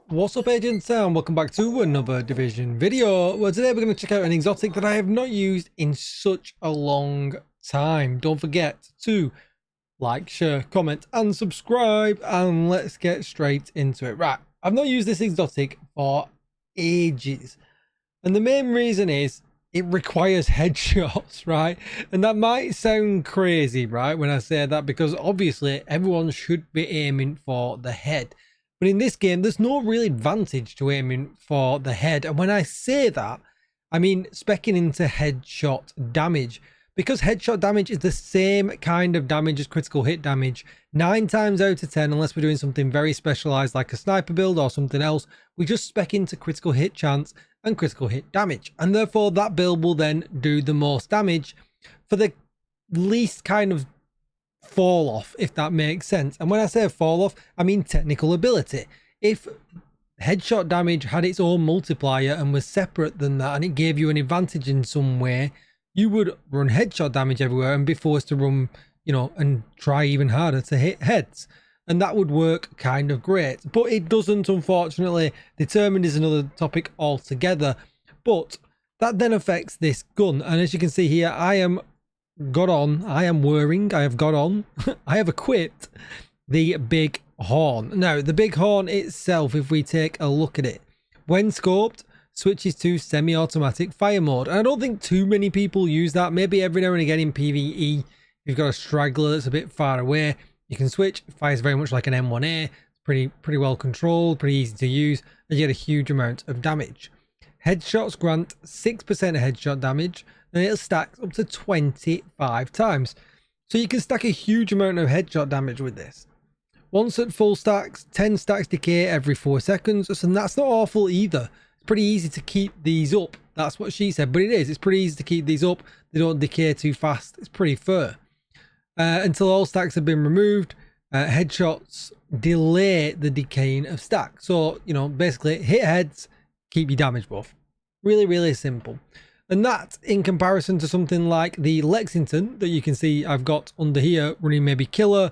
What's up, agents, and welcome back to another Division video. Well, today we're going to check out an exotic that I have not used in such a long time. Don't forget to like, share, comment and subscribe, and let's get straight into it. Right, I've not used this exotic for ages, and the main reason is it requires headshots, right? And that might sound crazy, right, when I say that, because obviously everyone should be aiming for the head. But in this game, there's no real advantage to aiming for the head. And when I say that, I mean speccing into headshot damage. Because headshot damage is the same kind of damage as critical hit damage, 9 times out of 10, unless we're doing something very specialized like a sniper build or something else, we just spec into critical hit chance and critical hit damage. And therefore that build will then do the most damage for the least kind of fall off, if that makes sense. And when I say fall off, I mean technical ability. If headshot damage had its own multiplier and was separate than that, and it gave you an advantage in some way, you would run headshot damage everywhere and be forced to run, you know, and try even harder to hit heads, and that would work kind of great. But it doesn't, unfortunately. Determined is another topic altogether, but that then affects this gun. And as you can see here, I have equipped the Bighorn. Now, the Bighorn itself, if we take a look at it, when scoped, switches to semi-automatic fire mode. And I don't think too many people use that. Maybe every now and again in PvE, if you've got a straggler that's a bit far away, you can switch. It fires very much like an M1A. It's pretty well controlled, pretty easy to use, and you get a huge amount of damage. Headshots grant 6% headshot damage, and it'll stack up to 25 times. So you can stack a huge amount of headshot damage with this. Once at full stacks, 10 stacks decay every 4 seconds, and that's not awful either. It's pretty easy to keep these up. That's what she said, but it is. It's pretty easy to keep these up. They don't decay too fast. It's pretty fair. Until all stacks have been removed, headshots delay the decaying of stacks. So, you know, basically hit heads, keep your damage buff. Really, really simple. And that, in comparison to something like the Lexington that you can see I've got under here running maybe killer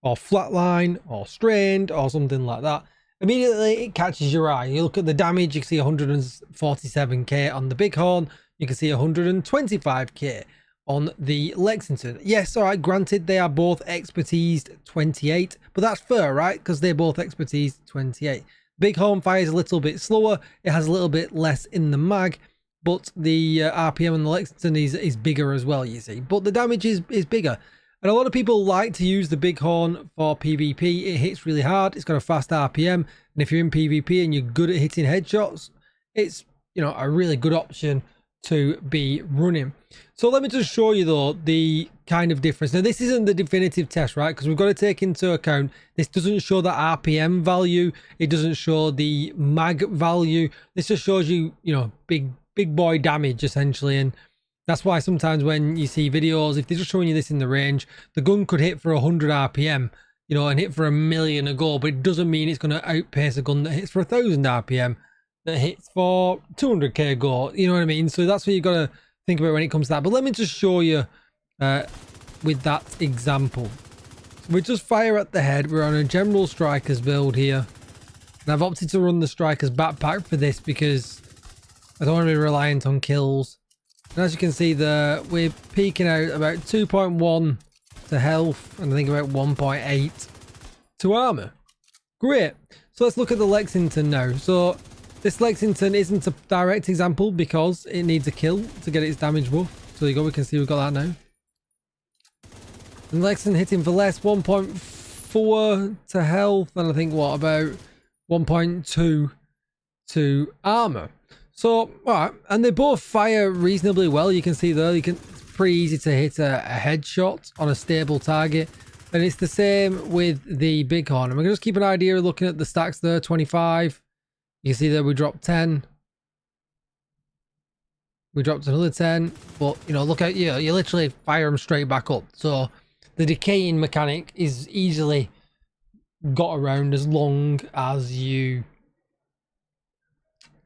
or flatline or strained or something like that, immediately it catches your eye. You look at the damage, you can see 147k on the Bighorn, you can see 125k on the Lexington. Yes, all right, granted they are both expertise 28, but that's fair, right? Because they're both expertise 28. Bighorn fires a little bit slower, it has a little bit less in the mag, but the RPM on the Lexington is bigger as well, you see. But the damage is bigger. And a lot of people like to use the Bighorn for PvP. It hits really hard, it's got a fast RPM, and if you're in PvP and you're good at hitting headshots, it's, you know, a really good option to be running. So let me just show you though the kind of difference. Now this isn't the definitive test, right? Because we've got to take into account this doesn't show the RPM value, it doesn't show the mag value. This just shows you, you know, big boy damage essentially. And that's why sometimes when you see videos, if they're just showing you this in the range, the gun could hit for 100 RPM, you know, and hit for 1,000,000 a go, but it doesn't mean it's going to outpace a gun that hits for 1,000 RPM that hits for 200k a go. You know what I mean? So that's what you've got to think about when it comes to that. But let me just show you with that example. We just fire at the head. We're on a general strikers build here, and I've opted to run the strikers backpack for this because I don't want to be reliant on kills. And as you can see there, we're peaking out about 2.1 to health, and I think about 1.8 to armor. Great. So let's look at the Lexington now. So this Lexington isn't a direct example because it needs a kill to get its damage buff. So there you go, we can see we've got that now. And Lexington hitting for less, 1.4 to health, and I think what, about 1.2 to armor. So, alright, and they both fire reasonably well. You can see there, it's pretty easy to hit a headshot on a stable target. And it's the same with the Bighorn. And we're going to just keep an idea of looking at the stacks there, 25. You can see there we dropped 10. We dropped another 10. But, you know, look out, you literally fire them straight back up. So the decaying mechanic is easily got around as long as you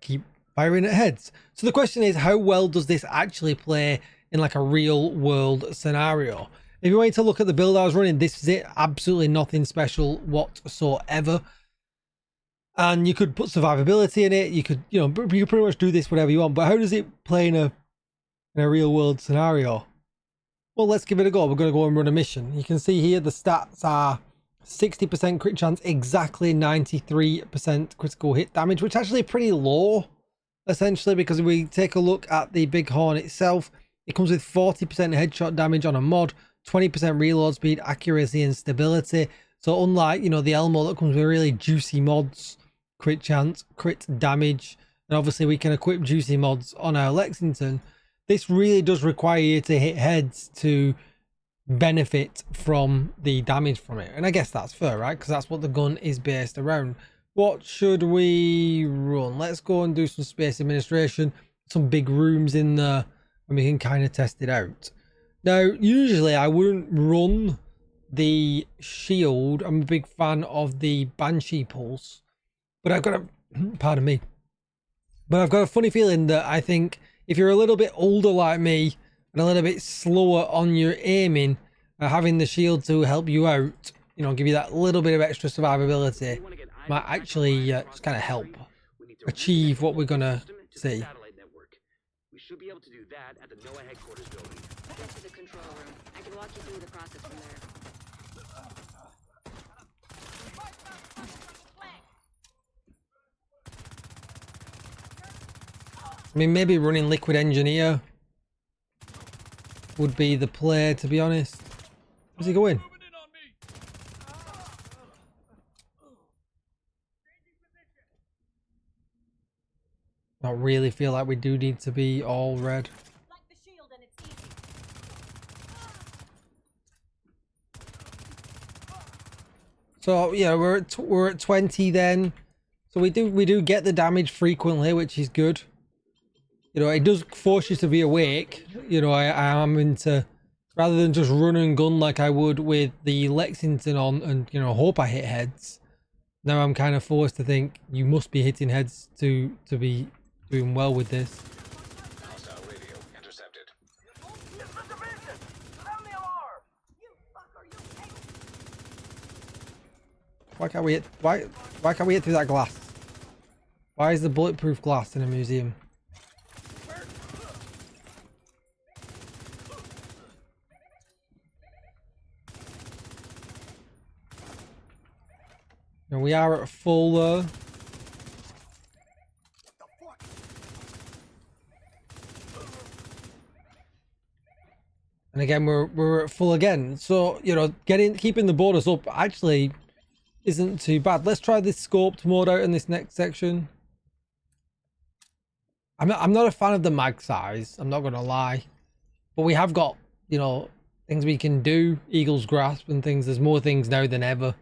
keep firing at heads. So the question is, how well does this actually play in like a real world scenario? If you want to look at the build I was running, this is it. Absolutely nothing special whatsoever. And you could put survivability in it. You could, you could pretty much do this whatever you want. But how does it play in a real world scenario? Well, let's give it a go. We're going to go and run a mission. You can see here the stats are 60% crit chance, exactly 93% critical hit damage, which is actually pretty low, essentially, because if we take a look at the Bighorn itself, it comes with 40% headshot damage on a mod, 20% reload speed, accuracy, and stability. So unlike, the Elmo that comes with really juicy mods, crit chance, crit damage, and obviously we can equip juicy mods on our Lexington, this really does require you to hit heads to benefit from the damage from it. And I guess that's fair, right? Because that's what the gun is based around. What should we run? Let's go and do some space administration, some big rooms in there, and we can kind of test it out. Now, usually I wouldn't run the shield. I'm a big fan of the Banshee pulse, but I've got a pardon me, but I've got a funny feeling that I think if you're a little bit older like me and a little bit slower on your aiming, having the shield to help you out, give you that little bit of extra survivability, might actually just kind of help achieve what we're gonna see. We should be able to do that at the NOAA headquarters building. Get to the control room. I can walk you through the process from there. I mean, maybe running Liquid Engineer would be the play, to be honest. Where's he going? I really feel like we do need to be all red. So yeah, we're at 20 then. So we do get the damage frequently, which is good. It does force you to be awake. I am into, rather than just run and gun like I would with the Lexington on and hope I hit heads. Now I'm kind of forced to think you must be hitting heads to be doing well with this. Hostile radio intercepted. Why can't we hit? Why can't we hit through that glass? Why is the bulletproof glass in a museum? And we are at full there. And again, we're at full again. So, keeping the borders up actually isn't too bad. Let's try this scoped mode out in this next section. I'm not a fan of the mag size, I'm not gonna lie. But we have got, things we can do, Eagle's Grasp and things. There's more things now than ever.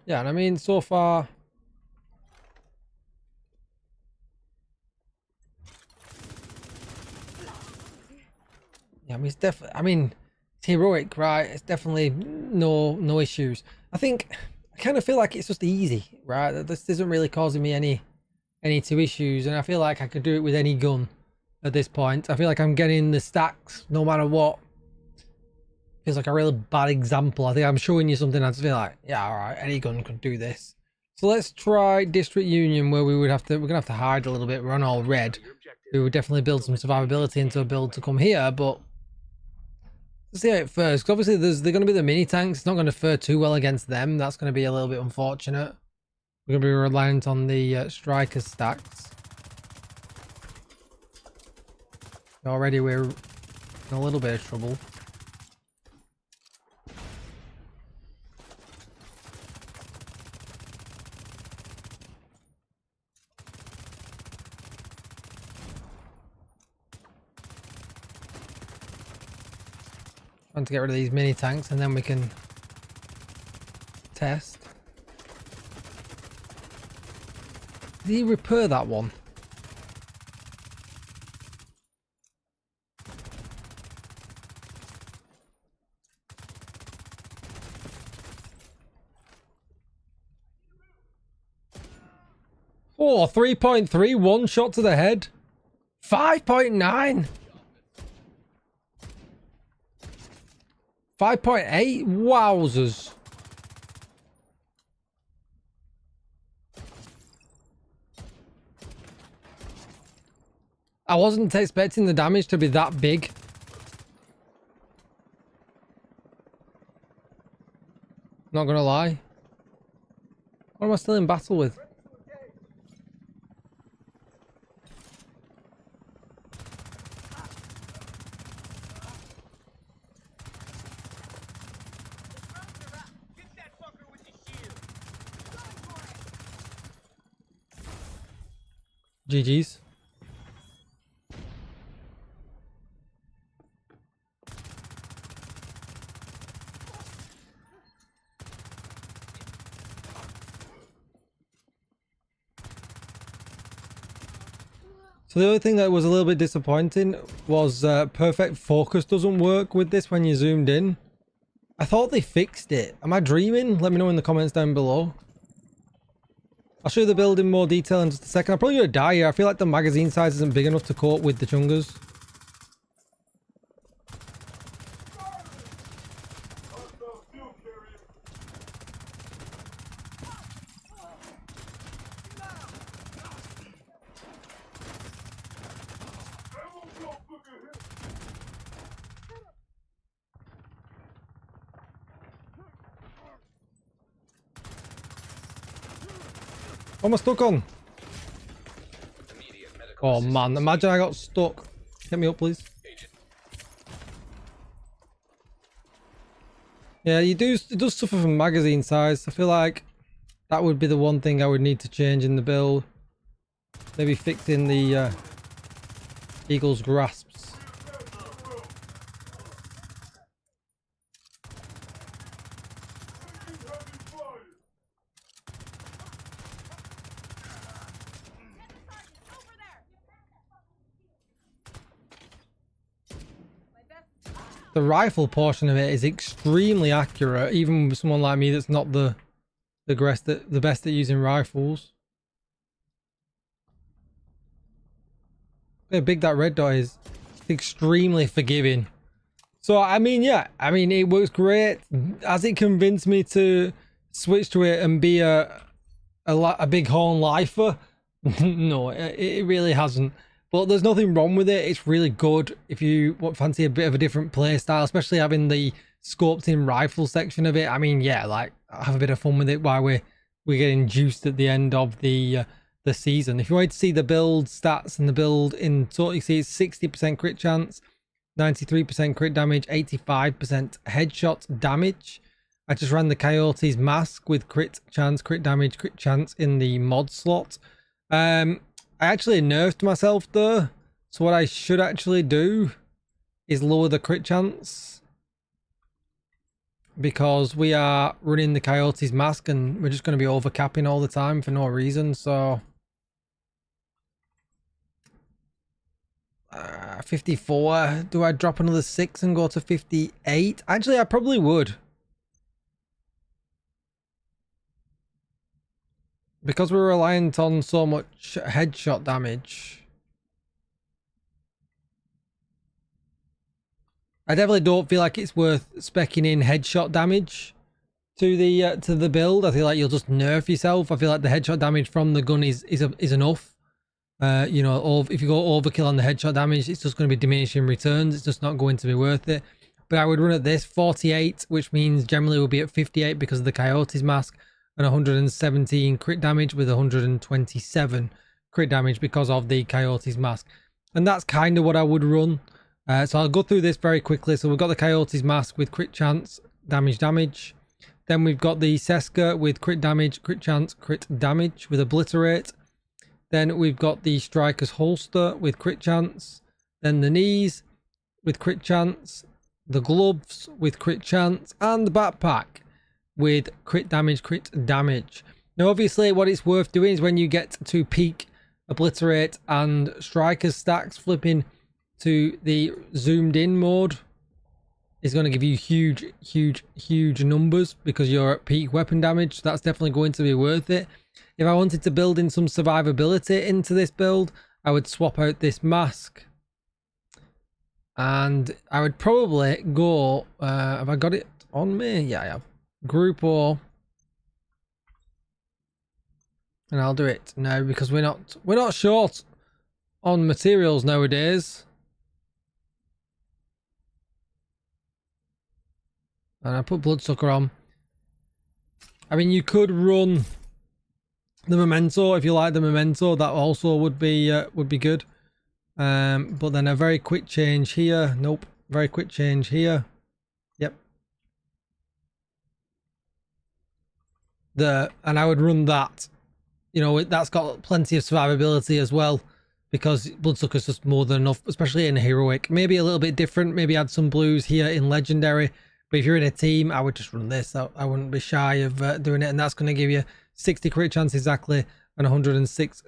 Yeah, and I mean, so far, yeah, I mean, it's definitely, it's heroic, right? It's definitely no issues. I kind of feel like it's just easy, right? This isn't really causing me any two issues, and I feel like I could do it with any gun at this point. I feel like I'm getting the stacks no matter what. Feels like a really bad example. I think I'm showing you something I just feel like, yeah, all right, any gun could do this. So let's try District Union, where we're gonna have to hide a little bit. We're on all red. We would definitely build some survivability into a build to come here, but let's see how it fares. Because obviously they're going to be the mini tanks. It's not going to fare too well against them. That's going to be a little bit unfortunate. We're going to be reliant on the striker stacks. Already we're in a little bit of trouble. Trying to get rid of these mini tanks and then we can test. Did he repair that one? Oh, 3.3, one shot to the head. 5.9. 5.8, wowzers. I wasn't expecting the damage to be that big. Not gonna lie. What am I still in battle with? GG's. So the only thing that was a little bit disappointing was perfect focus doesn't work with this when you zoomed in. I thought they fixed it. Am I dreaming? Let me know in the comments down below. I'll show you the build in more detail in just a second. I'm probably going to die here. I feel like the magazine size isn't big enough to cope with the chungas. What am I stuck on? Oh man, imagine I got stuck. Get me up, please. Yeah, it does suffer from magazine size. I feel like that would be the one thing I would need to change in the build. Maybe fixing the Eagle's grasps. The rifle portion of it is extremely accurate, even with someone like me that's not the best at using rifles. Look how big that red dot is. It's extremely forgiving. So I mean, yeah, I mean it works great. Has it convinced me to switch to it and be a Bighorn lifer? No, it really hasn't. But there's nothing wrong with it. It's really good if you fancy a bit of a different play style, especially having the scoped in rifle section of it. I mean, yeah, like have a bit of fun with it while we're getting juiced at the end of the season. If you wanted to see the build stats and the build in total, you see it's 60% crit chance, 93% crit damage, 85% headshot damage. I just ran the Coyote's mask with crit chance, crit damage, crit chance in the mod slot. I actually nerfed myself though, so what I should actually do is lower the crit chance, because we are running the Coyote's mask and we're just going to be overcapping all the time for no reason. So 54, do I drop another 6 and go to 58? Actually I probably would, because we're reliant on so much headshot damage. I definitely don't feel like it's worth specking in headshot damage to the build. I feel like you'll just nerf yourself. I feel like the headshot damage from the gun is enough. You know, if you go overkill on the headshot damage, it's just going to be diminishing returns. It's just not going to be worth it. But I would run at this 48, which means generally we'll be at 58 because of the Coyote's mask, and 117 crit damage with 127 crit damage because of the Coyote's mask. And that's kind of what I would run. So I'll go through this very quickly. So we've got the Coyote's mask with crit chance, damage. Then we've got the Seska with crit damage, crit chance, crit damage with obliterate. Then we've got the Striker's holster with crit chance. Then the knees with crit chance, the gloves with crit chance, and the backpack with crit damage. Now obviously what it's worth doing is when you get to peak obliterate and Striker's stacks, flipping to the zoomed in mode is going to give you huge numbers because you're at peak weapon damage. So that's definitely going to be worth it. If I wanted to build in some survivability into this build, I would swap out this mask. And I would probably go, have I got it on me? Yeah, I have. Group O. And I'll do it now because we're not short on materials nowadays. And I put Bloodsucker on. I mean, you could run the Memento if you like the Memento. That also would be good. But then a very quick change here. Nope. Very quick change here. Yep. And I would run that. You know, that's got plenty of survivability as well, because Bloodsucker's just more than enough, especially in heroic. Maybe a little bit different. Maybe add some blues here in legendary. But if you're in a team, I would just run this. I wouldn't be shy of doing it, and that's going to give you 60 crit chance exactly and 106%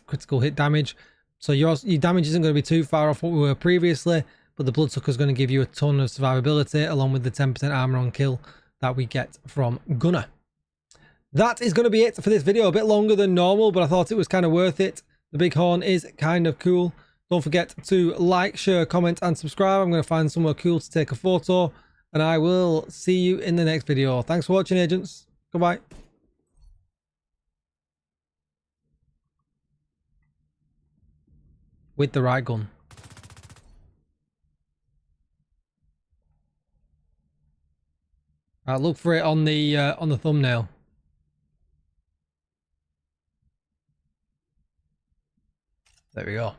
critical hit damage. So your damage isn't going to be too far off what we were previously, but the Bloodsucker is going to give you a ton of survivability along with the 10% armor on kill that we get from Gunner. That is going to be it for this video. A bit longer than normal, but I thought it was kind of worth it. The Bighorn is kind of cool. Don't forget to like, share, comment, and subscribe. I'm going to find somewhere cool to take a photo, and I will see you in the next video. Thanks for watching, agents. Goodbye. With the right gun. Look for it on the thumbnail. There we go.